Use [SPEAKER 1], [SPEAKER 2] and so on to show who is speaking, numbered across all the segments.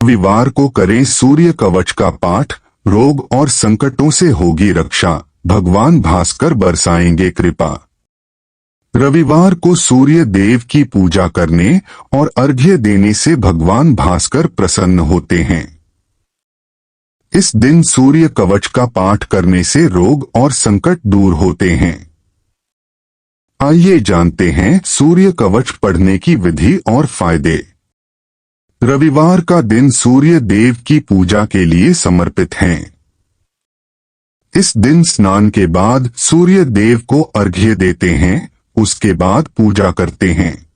[SPEAKER 1] रविवार को करें सूर्य कवच का पाठ। रोग और संकटों से होगी रक्षा, भगवान भास्कर बरसाएंगे कृपा। रविवार को सूर्य देव की पूजा करने और अर्घ्य देने से भगवान भास्कर प्रसन्न होते हैं। इस दिन सूर्य कवच का पाठ करने से रोग और संकट दूर होते हैं। आइए जानते हैं सूर्य कवच पढ़ने की विधि और फायदे। रविवार का दिन सूर्य देव की पूजा के लिए समर्पित है। इस दिन स्नान के बाद सूर्य देव को अर्घ्य देते हैं, उसके बाद पूजा करते हैं।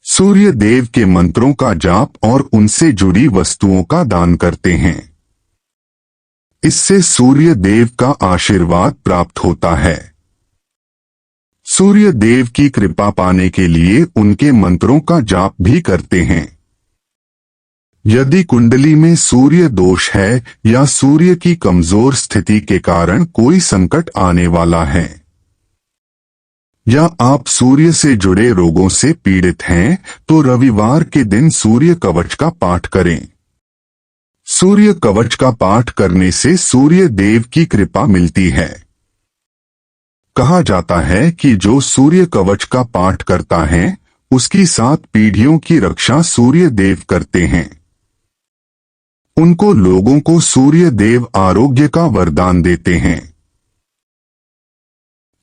[SPEAKER 1] सूर्य देव के मंत्रों का जाप और उनसे जुड़ी वस्तुओं का दान करते हैं। इससे सूर्य देव का आशीर्वाद प्राप्त होता है। सूर्य देव की कृपा पाने के लिए उनके मंत्रों का जाप भी करते हैं। यदि कुंडली में सूर्य दोष है या सूर्य की कमजोर स्थिति के कारण कोई संकट आने वाला है, या आप सूर्य से जुड़े रोगों से पीड़ित हैं, तो रविवार के दिन सूर्य कवच का पाठ करें। सूर्य कवच का पाठ करने से सूर्य देव की कृपा मिलती है। कहा जाता है कि जो सूर्य कवच का पाठ करता है, उसकी 7 पीढ़ियों की रक्षा सूर्य देव करते हैं। उनको लोगों को सूर्य देव आरोग्य का वरदान देते हैं।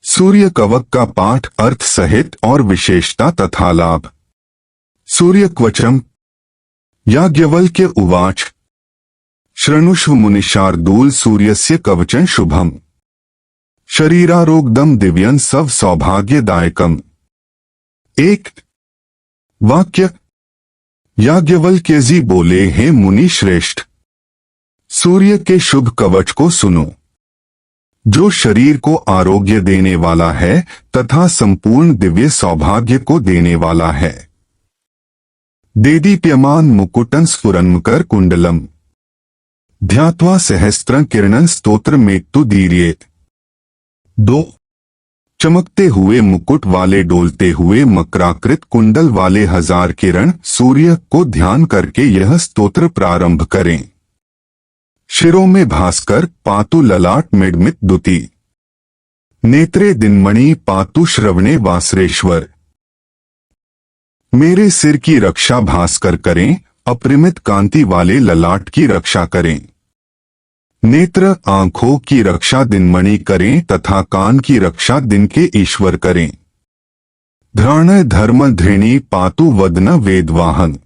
[SPEAKER 1] सूर्य कवच का पाठ अर्थ सहित और विशेषता तथा लाभ। सूर्य कवचम याज्ञवल्क्य उवाच शृणुष्व मुनिशार्दूल सूर्यस्य कवचं शुभम शरीरारोग्यम दिव्यं सव सौभाग्यदायकम। एक वाक्य याज्ञवल्क्य जी बोले, हे मुनि श्रेष्ठ, सूर्य के शुभ कवच को सुनो, जो शरीर को आरोग्य देने वाला है तथा संपूर्ण दिव्य सौभाग्य को देने वाला है। देदीप्यमान मुकुटं स्फुरन्मकर कुंडलम ध्यात्वा सहस्त्रं किरणं स्तोत्र मेत्तु दीर्येत। 2 चमकते हुए मुकुट वाले डोलते हुए मकराकृत कुंडल वाले 1000 किरण सूर्य को ध्यान करके यह स्तोत्र प्रारंभ करें। शिरों में भास्कर पातु ललाट मिडमित दुति, नेत्रे दिनमणि पातु श्रवणे वासरेश्वर। मेरे सिर की रक्षा भास्कर करें, अपरिमित कांति वाले ललाट की रक्षा करें। नेत्र आंखों की रक्षा दिनमणि करें तथा कान की रक्षा दिन के ईश्वर करें। धृण धर्म धृणी पातु वदन वेदवाहन,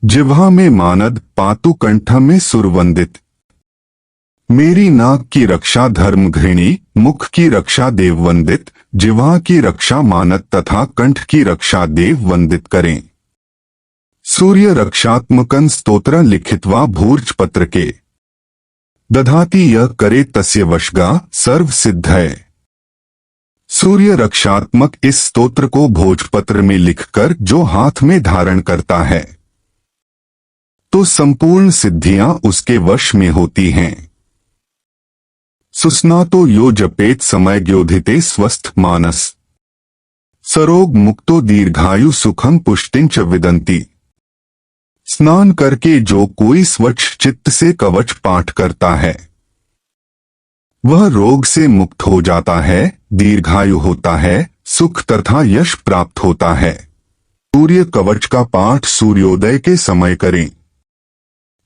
[SPEAKER 1] जिह्वा में मानद पातु कंठ में सुरवंदित। मेरी नाक की रक्षा धर्म घृणी, मुख की रक्षा देववंदित, जिह्वा की रक्षा मानद तथा कंठ की रक्षा देव वंदित करें। सूर्य रक्षात्मकं स्तोत्र लिखित्वा भूर्ज पत्र के दधाति यह करे तस्य वशगा सर्व सिद्ध है। सूर्य रक्षात्मक इस स्तोत्र को भोजपत्र में लिखकर जो हाथ में धारण करता है, तो संपूर्ण सिद्धियां उसके वश में होती हैं। सुस्नातो यो जपेत समय ग्योधिते स्वस्थ मानस, सरोग मुक्तो दीर्घायु सुखं पुष्टिं च विदन्ति। स्नान करके जो कोई स्वच्छ चित्त से कवच पाठ करता है, वह रोग से मुक्त हो जाता है, दीर्घायु होता है, सुख तथा यश प्राप्त होता है। सूर्य कवच का पाठ सूर्योदय के समय करें।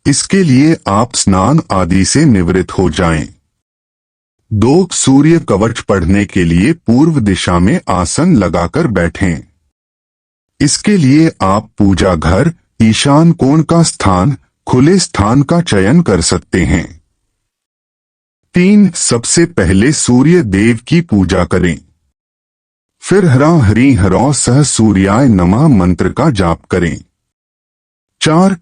[SPEAKER 1] इसके लिए आप स्नान आदि से निवृत्त हो जाएं। 2 सूर्य कवच पढ़ने के लिए पूर्व दिशा में आसन लगाकर बैठें। इसके लिए आप पूजा घर, ईशान कोण का स्थान, खुले स्थान का चयन कर सकते हैं। 3 सबसे पहले सूर्य देव की पूजा करें। फिर हरा हरि हरौ सह सूर्याय नमः मंत्र का जाप करें। 4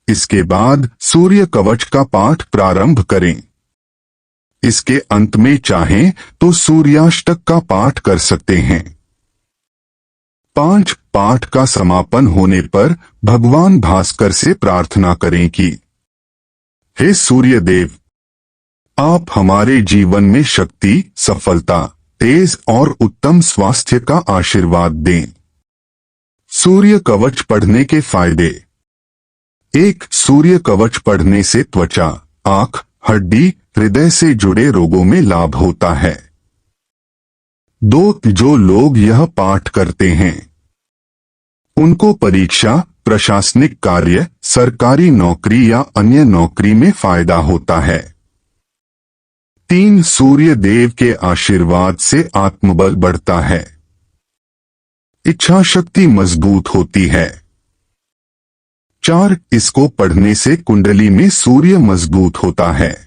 [SPEAKER 1] इसके बाद सूर्य कवच का पाठ प्रारंभ करें। इसके अंत में चाहें तो सूर्याष्टक का पाठ कर सकते हैं। 5 पाठ का समापन होने पर भगवान भास्कर से प्रार्थना करें कि हे सूर्य देव, आप हमारे जीवन में शक्ति, सफलता, तेज और उत्तम स्वास्थ्य का आशीर्वाद दें। सूर्य कवच पढ़ने के फायदे। 1. सूर्य कवच पढ़ने से त्वचा, आंख, हड्डी, हृदय से जुड़े रोगों में लाभ होता है। 2. जो लोग यह पाठ करते हैं उनको परीक्षा, प्रशासनिक कार्य, सरकारी नौकरी या अन्य नौकरी में फायदा होता है। 3. सूर्य देव के आशीर्वाद से आत्मबल बढ़ता है। इच्छा शक्ति मजबूत होती है। 4. इसको पढ़ने से कुंडली में सूर्य मजबूत होता है।